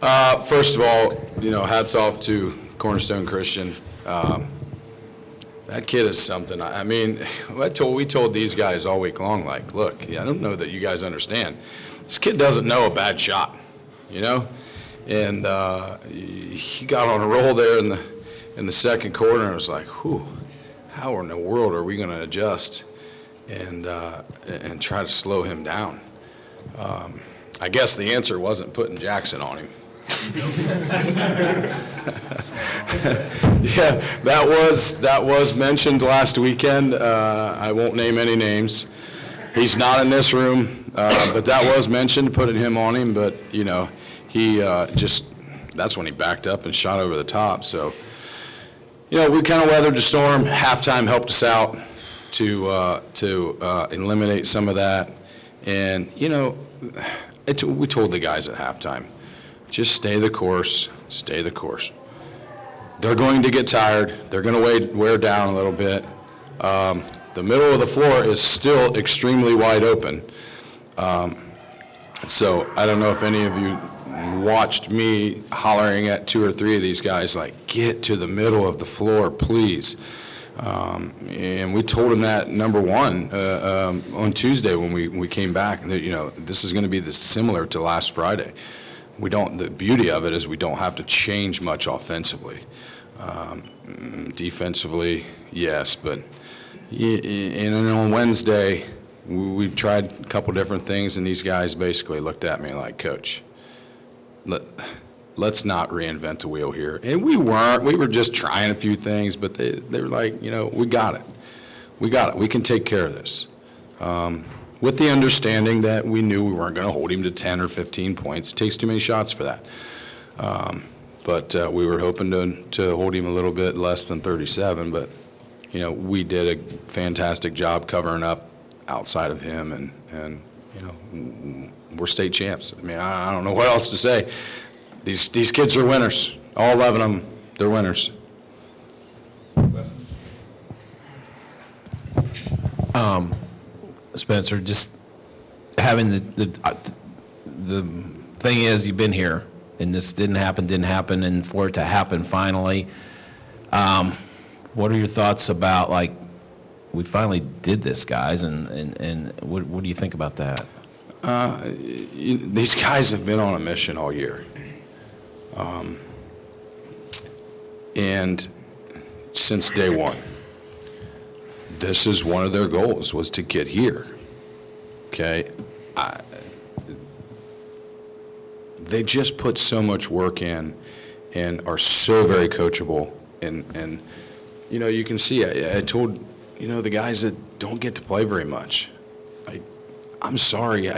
First of all, hats off to Cornerstone Christian. That kid is something. I mean, we told these guys all week long, like, look, I don't know that you guys understand. This kid doesn't know a bad shot, And he got on a roll there in the second quarter, and I was like, whew, how in the world are we going to adjust and try to slow him down? I guess the answer wasn't putting Jackson on him. Yeah, that was mentioned last weekend. I won't name any names. He's not in this room, but that was mentioned, putting him on him. But he that's when he backed up and shot over the top. So we kind of weathered the storm. Halftime helped us out to eliminate some of that, and we told the guys at halftime, just stay the course, stay the course. They're going to get tired. They're going to wear down a little bit. The middle of the floor is still extremely wide open. So I don't know if any of you watched me hollering at 2 or 3 of these guys, like, get to the middle of the floor, please. And we told them that, number one, on Tuesday when we came back, that, this is going to be similar to last Friday. The beauty of it is we don't have to change much offensively. Defensively, yes, but and on Wednesday, we tried a couple different things, and these guys basically looked at me like, Coach, let's not reinvent the wheel here. And we weren't. We were just trying a few things, but they were like, we got it. We got it. We can take care of this. With the understanding that we knew we weren't going to hold him to 10 or 15 points. It takes too many shots for that. But we were hoping to hold him a little bit less than 37, but, we did a fantastic job covering up outside of him, and we're state champs. I mean, I don't know what else to say. These kids are winners. All 11 of them, they're winners. Spencer, just having the thing is, you've been here, and this didn't happen, and for it to happen finally, what are your thoughts about, like, we finally did this, guys, and what do you think about that? These guys have been on a mission all year. And since day one, this is one of their goals, was to get here. Okay? They just put so much work in and are so very coachable. And you can see, I told, the guys that don't get to play very much, I'm sorry,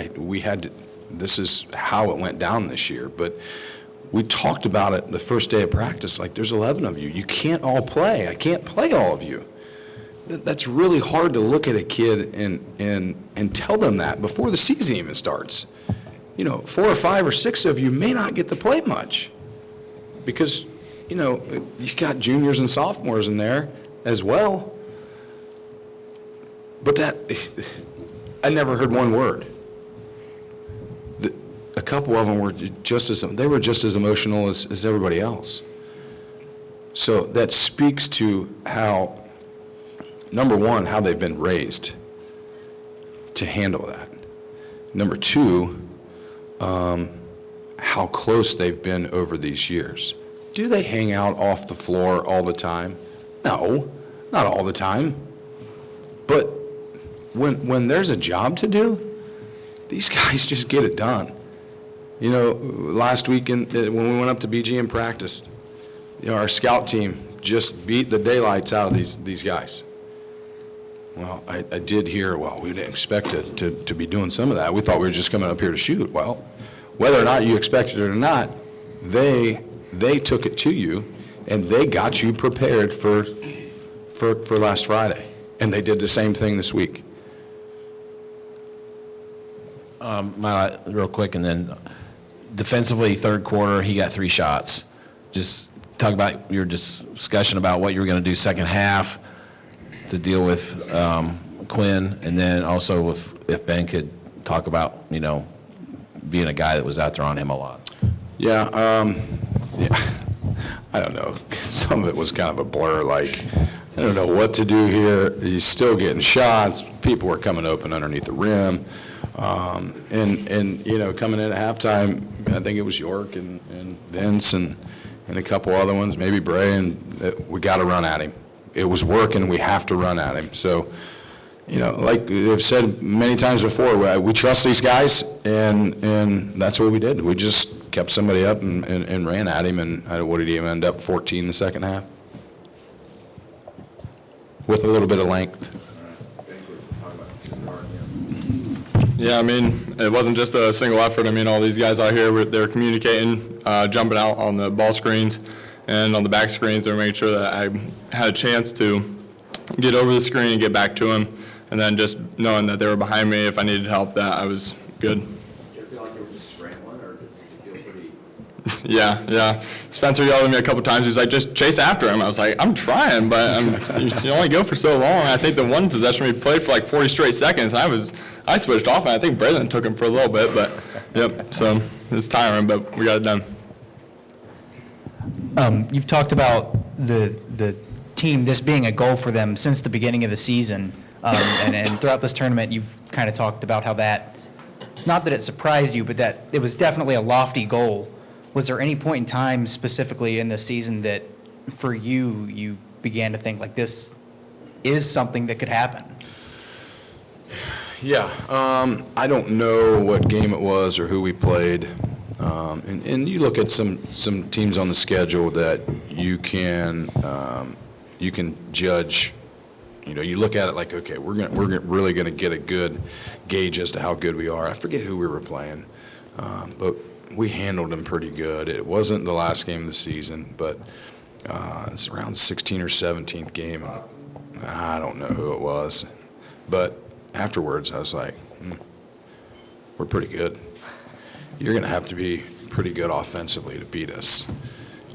this is how it went down this year, but we talked about it the first day of practice, like, there's 11 of you. You can't all play. I can't play all of you. That's really hard to look at a kid and tell them that before the season even starts. 4 or 5 or 6 of you may not get to play much because, you got juniors and sophomores in there as well. But I never heard one word. A couple of them were just as emotional as everybody else. So that speaks to how, number one, how they've been raised to handle that. Number two, how close they've been over these years. Do they hang out off the floor all the time? No, not all the time. But when there's a job to do, these guys just get it done. Last weekend when we went up to BG and practiced, our scout team just beat the daylights out of these guys. Well, I did hear, we didn't expect it to be doing some of that. We thought we were just coming up here to shoot. Well, whether or not you expected it or not, they took it to you, and they got you prepared for last Friday. And they did the same thing this week. Real quick, and then defensively, third quarter, he got 3 shots. Just talk about your discussion about what you were going to do second half to deal with Quinn, and then also if Ben could talk about, being a guy that was out there on him a lot. Yeah, I don't know. Some of it was kind of a blur, like, I don't know what to do here. He's still getting shots. People were coming open underneath the rim. And you know, coming in at halftime, I think it was York and Vince and a couple other ones, maybe Bray, and we got to run at him. It was working. We have to run at him. So, you know, like I've said many times before, we trust these guys, and that's what we did. We just kept somebody up and ran at him, and what did he end up, 14 in the second half? With a little bit of length. Yeah, I mean, it wasn't just a single effort. I mean, all these guys out here, they're communicating, jumping out on the ball screens and on the back screens. They're making sure that I had a chance to get over the screen and get back to him. And then just knowing that they were behind me, if I needed help, that I was good. Did you feel like you were just scrambling, or did you feel pretty? Yeah. Spencer yelled at me a couple times. He was like, just chase after him. I was like, I'm trying, but you only go for so long. I think the one possession we played for like 40 straight seconds, I switched off, and I think Braylon took him for a little bit, but yep, so it's tiring, but we got it done. You've talked about the team, this being a goal for them since the beginning of the season, and throughout this tournament, you've kind of talked about how that, not that it surprised you, but that it was definitely a lofty goal. Was there any point in time specifically in this season that, for you began to think, like, this is something that could happen? Yeah, I don't know what game it was or who we played. And you look at some teams on the schedule that you can judge. You know, you look at it like, okay, we're really gonna get a good gauge as to how good we are. I forget who we were playing, but we handled them pretty good. It wasn't the last game of the season, but it's around 16th or 17th game. I don't know who it was, but afterwards I was like, we're pretty good. You're going to have to be pretty good offensively to beat us.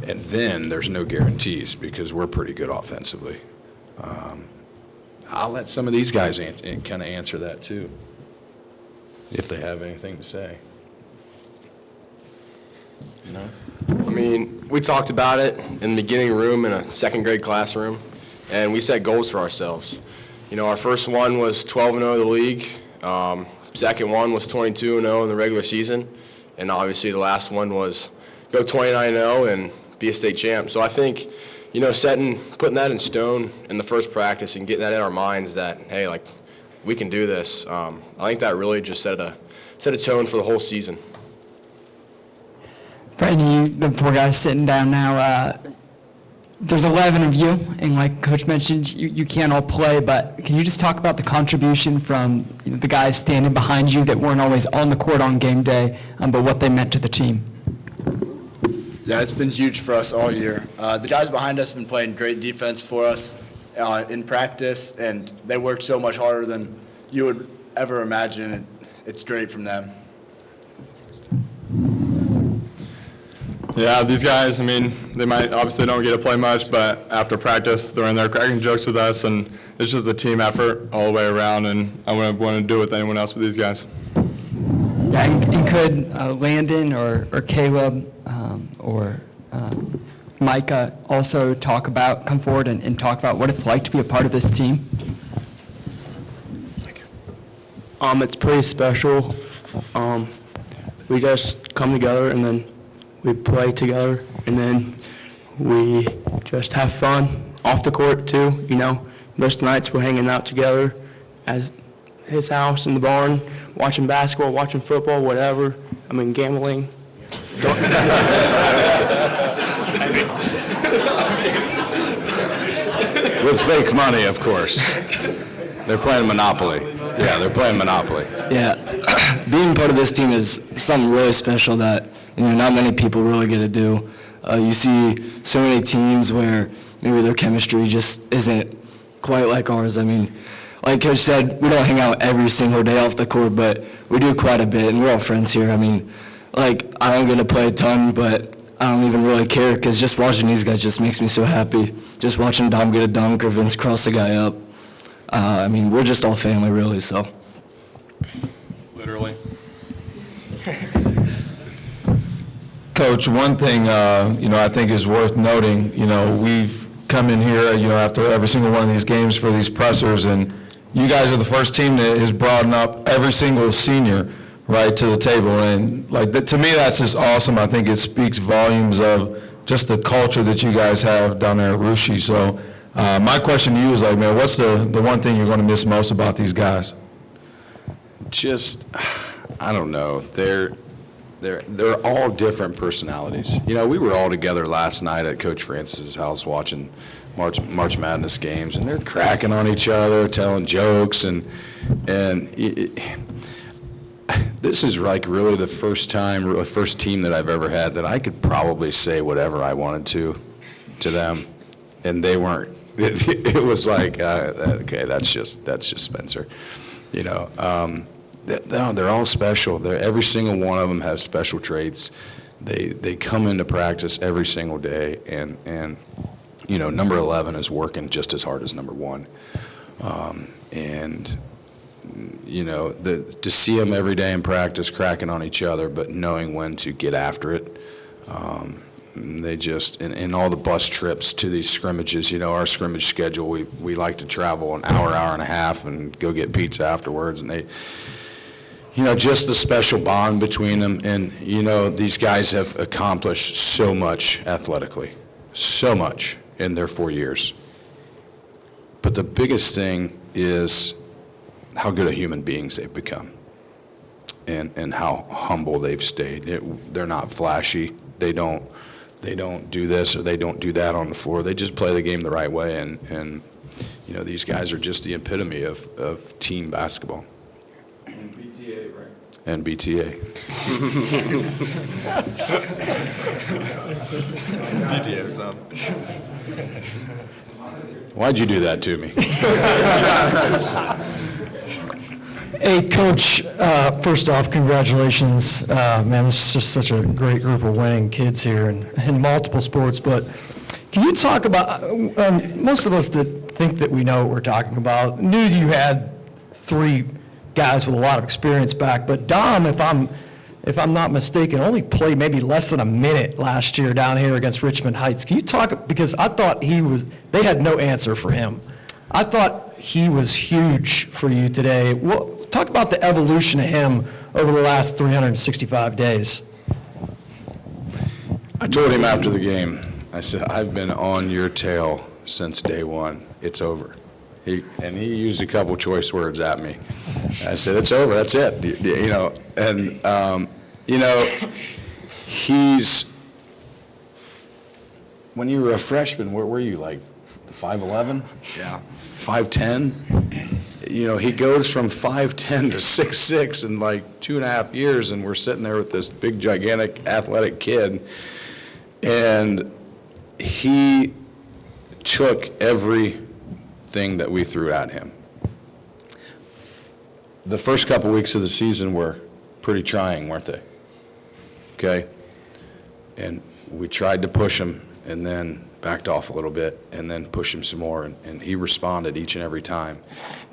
And then there's no guarantees because we're pretty good offensively. I'll let some of these guys kind of answer that too, if they have anything to say. You know? I mean, we talked about it in the beginning room in a second grade classroom, and we set goals for ourselves. You know, our first one was 12-0 in the league. Second one was 22-0 in the regular season. And obviously the last one was go 29-0 and be a state champ. So I think, you know, putting that in stone in the first practice and getting that in our minds that, hey, like, we can do this, I think that really just set a tone for the whole season. For any of the four guys sitting down now, there's 11 of you, and like Coach mentioned, you can't all play, but can you just talk about the contribution from the guys standing behind you that weren't always on the court on game day, but what they meant to the team? Yeah, it's been huge for us all year. The guys behind us have been playing great defense for us in practice, and they worked so much harder than you would ever imagine. It's great from them. Yeah, these guys, I mean, they might obviously don't get to play much, but after practice, they're in there cracking jokes with us, and it's just a team effort all the way around, and I wouldn't want to do it with anyone else but these guys. Yeah, and could Landon or Caleb or Micah also come forward and talk about what it's like to be a part of this team? It's pretty special. We just come together and then we play together, and then we just have fun off the court too. You know, most nights we're hanging out together at his house in the barn, watching basketball, watching football, whatever. I mean, gambling. With fake money, of course. They're playing Monopoly. Yeah, they're playing Monopoly. Yeah, being part of this team is something really special that not many people really get to do. You see so many teams where maybe their chemistry just isn't quite like ours. I mean, like Coach said, we don't hang out every single day off the court, but we do quite a bit, and we're all friends here. I mean, like, I don't get to play a ton, but I don't even really care because just watching these guys just makes me so happy. Just watching Dom get a dunk or Vince cross a guy up. I mean, we're just all family, really, so. Literally. Coach, one thing, I think is worth noting, we've come in here, after every single one of these games for these pressers, and you guys are the first team that has brought up every single senior, right, to the table. And, to me, that's just awesome. I think it speaks volumes of just the culture that you guys have down there at Russia. So my question to you is, man, what's the one thing you're going to miss most about these guys? Just, I don't know. They're all different personalities. We were all together last night at Coach Francis's house watching March Madness games, and they're cracking on each other, telling jokes, and this is really the first team that I've ever had that I could probably say whatever I wanted to them, and they weren't. It was like, okay, that's just Spencer, They're all special. Every single one of them has special traits. They come into practice every single day, and number 11 is working just as hard as number 1. To see them every day in practice, cracking on each other, but knowing when to get after it. They just, in all the bus trips to these scrimmages, our scrimmage schedule, we like to travel an hour and a half and go get pizza afterwards, and they, just the special bond between them. And, these guys have accomplished so much athletically, so much in their 4 years. But the biggest thing is how good of human beings they've become, and how humble they've stayed. They're not flashy. They don't do this or they don't do that on the floor. They just play the game the right way, and these guys are just the epitome of team basketball. And BTA, right? And BTA. BTA son. Why'd you do that to me? Hey, Coach, first off, congratulations. Man, this is just such a great group of winning kids here in multiple sports. But can you talk about, most of us that think that we know what we're talking about, knew you had 3 guys with a lot of experience back. But Dom, if I'm not mistaken, only played maybe less than a minute last year down here against Richmond Heights. Can you talk, because I thought they had no answer for him. I thought he was huge for you today. Talk about the evolution of him over the last 365 days. I told him after the game, I said, I've been on your tail since day one. It's over. He used a couple choice words at me. I said, it's over, that's it. He's, when you were a freshman, where were you, like 5'11"? Yeah. 5'10"? He goes from 5'10" to 6'6" in like 2.5 years, and we're sitting there with this big, gigantic, athletic kid, and he took everything that we threw at him. The first couple weeks of the season were pretty trying, weren't they? Okay? And we tried to push him, and then backed off a little bit, and then pushed him some more, and he responded each and every time.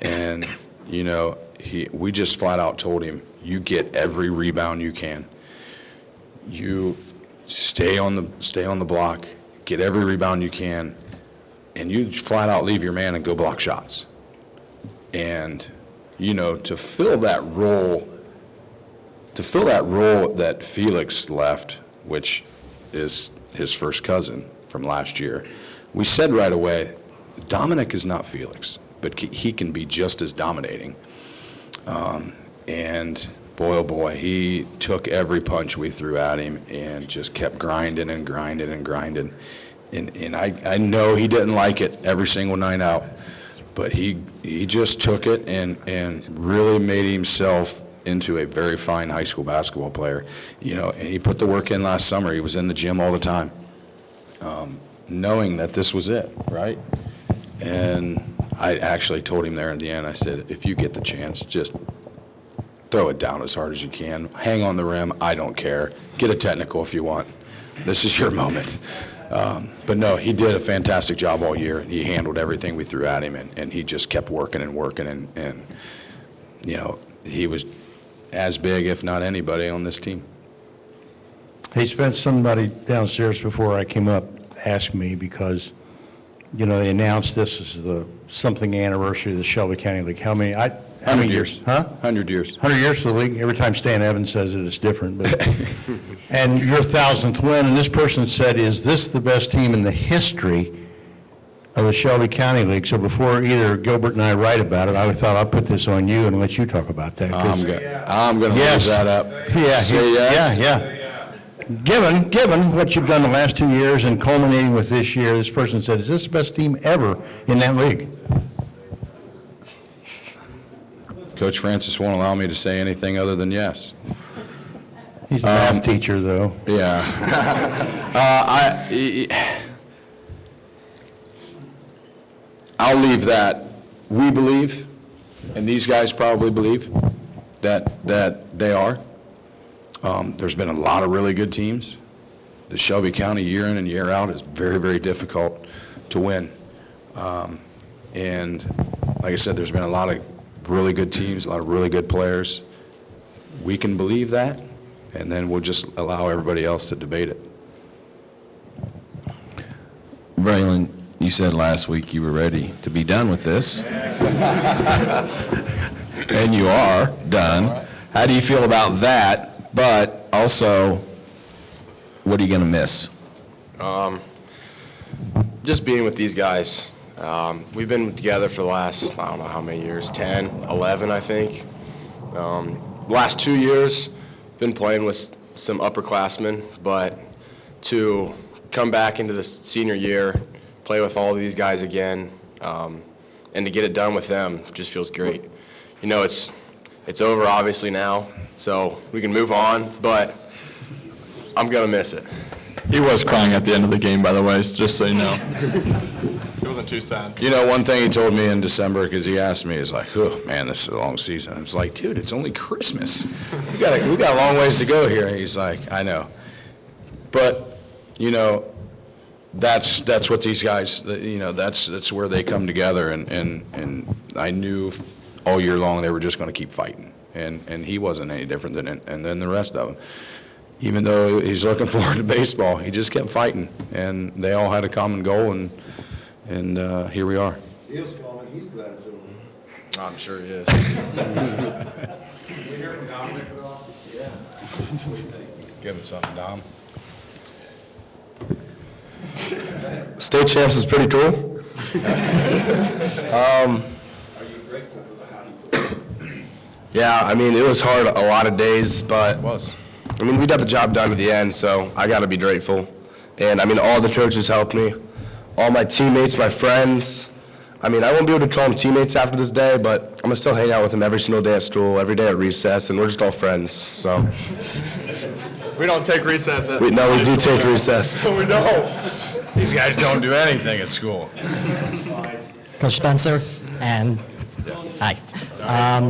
And, we just flat out told him, you get every rebound you can. You stay on the block, get every rebound you can, and you flat out leave your man and go block shots. And, to fill that role that Felix left, which is his first cousin from last year, we said right away, Dominic is not Felix, but he can be just as dominating. And boy, oh boy, he took every punch we threw at him and just kept grinding and grinding and grinding. And I know he didn't like it every single night out, but he just took it and really made himself into a very fine high school basketball player. And he put the work in last summer. He was in the gym all the time, knowing that this was it, right? And I actually told him there in the end, I said, if you get the chance, just throw it down as hard as you can. Hang on the rim, I don't care. Get a technical if you want. This is your moment. But no, he did a fantastic job all year. He handled everything we threw at him, and he just kept working and working, and he was as big, if not anybody, on this team. Hey, Spence, somebody downstairs before I came up asked me because, you know, they announced this is the something anniversary of the Shelby County League. How many 100 years. Huh? 100 years. 100 years for the league? Every time Stan Evans says it, it's different. But and your 1,000th win, and this person said, is this the best team in the history of the Shelby County League? So before either Gilbert and I write about it, I thought I'll put this on you and let you talk about that. 'cause- I'm going to Yes. raise that up. Yeah, Say yes. Yeah. Given what you've done the last 2 years and culminating with this year, this person said, is this the best team ever in that league? Coach Francis won't allow me to say anything other than yes. He's a math teacher, though. Yeah. I'll leave that. We believe, and these guys probably believe, that they are. There's been a lot of really good teams. The Shelby County year in and year out is very, very difficult to win. And like I said, there's been a lot of really good teams, a lot of really good players. We can believe that, and then we'll just allow everybody else to debate it. Braylon, you said last week you were ready to be done with this. And you are done. How do you feel about that? But also, what are you going to miss? Just being with these guys. We've been together for the last, I don't know how many years, 10, 11, I think. Last 2 years, been playing with some upperclassmen, but to come back into the senior year, play with all of these guys again, and to get it done with them just feels great. You know, it's over obviously now, so we can move on, but I'm going to miss it. He was crying at the end of the game, by the way, just so you know. It wasn't too sad. You know, one thing he told me in December, because he asked me, he's like, oh, man, this is a long season. I was like, dude, it's only Christmas. We got a long ways to go here. He's like, I know. But, you know, that's what these guys, you know, that's where they come together. And I knew all year long they were just going to keep fighting. And he wasn't any different than the rest of them. Even though he's looking forward to baseball, he just kept fighting. And they all had a common goal, and here we are. He's calling, he's glad it's over. I'm sure he is. We hear from Dominic at all? Yeah. Give him something, Dom. State champs is pretty cool. Are you grateful for the how you Yeah, I mean, it was hard a lot of days, but It was. I mean, we got the job done at the end, so I got to be grateful. And I mean, all the coaches helped me, all my teammates, my friends. I mean, I won't be able to call them teammates after this day, but I'm going to still hang out with them every single day at school, every day at recess, and we're just all friends, so. We don't take recess. We do take recess. We don't. These guys don't do anything at school. Coach Spencer, and hi.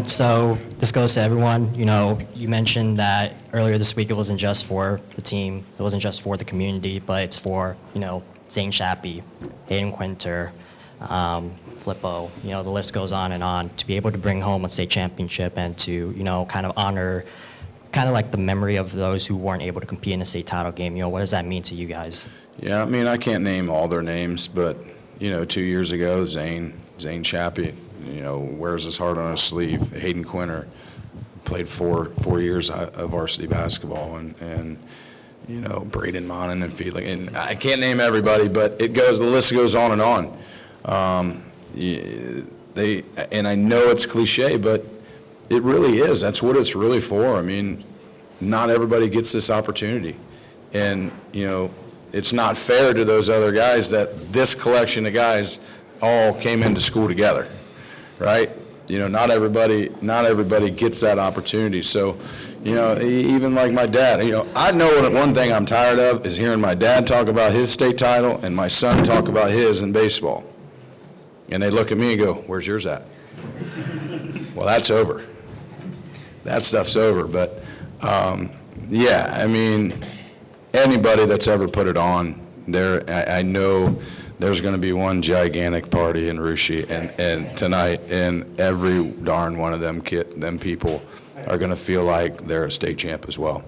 So this goes to everyone. You know, you mentioned that earlier this week it wasn't just for the team, it wasn't just for the community, but it's for, you know, Zane Shappy, Hayden Quinter, Flippo, you know, the list goes on, to be able to bring home a state championship and to, you know, kind of honor kind of like the memory of those who weren't able to compete in a state title game. You know, what does that mean to you guys? Yeah, I mean, I can't name all their names, but, you know, 2 years ago, Zane Chappie, you know, wears his heart on his sleeve. Hayden Quinter played four years of varsity basketball, and you know, Braden Monin and Fiedling. And I can't name everybody, but the list goes on and on. And I know it's cliche, but it really is. That's what it's really for. I mean, not everybody gets this opportunity. And, you know, it's not fair to those other guys that this collection of guys all came into school together, right? You know, not everybody gets that opportunity. So, you know, even like my dad, you know, I know one thing I'm tired of is hearing my dad talk about his state title and my son talk about his in baseball. And they look at me and go, where's yours at? Well, that's over. That stuff's over. But, yeah, I mean, anybody that's ever put it on, I know there's going to be one gigantic party in Russia and tonight, and every darn one of them people are going to feel like they're a state champ as well.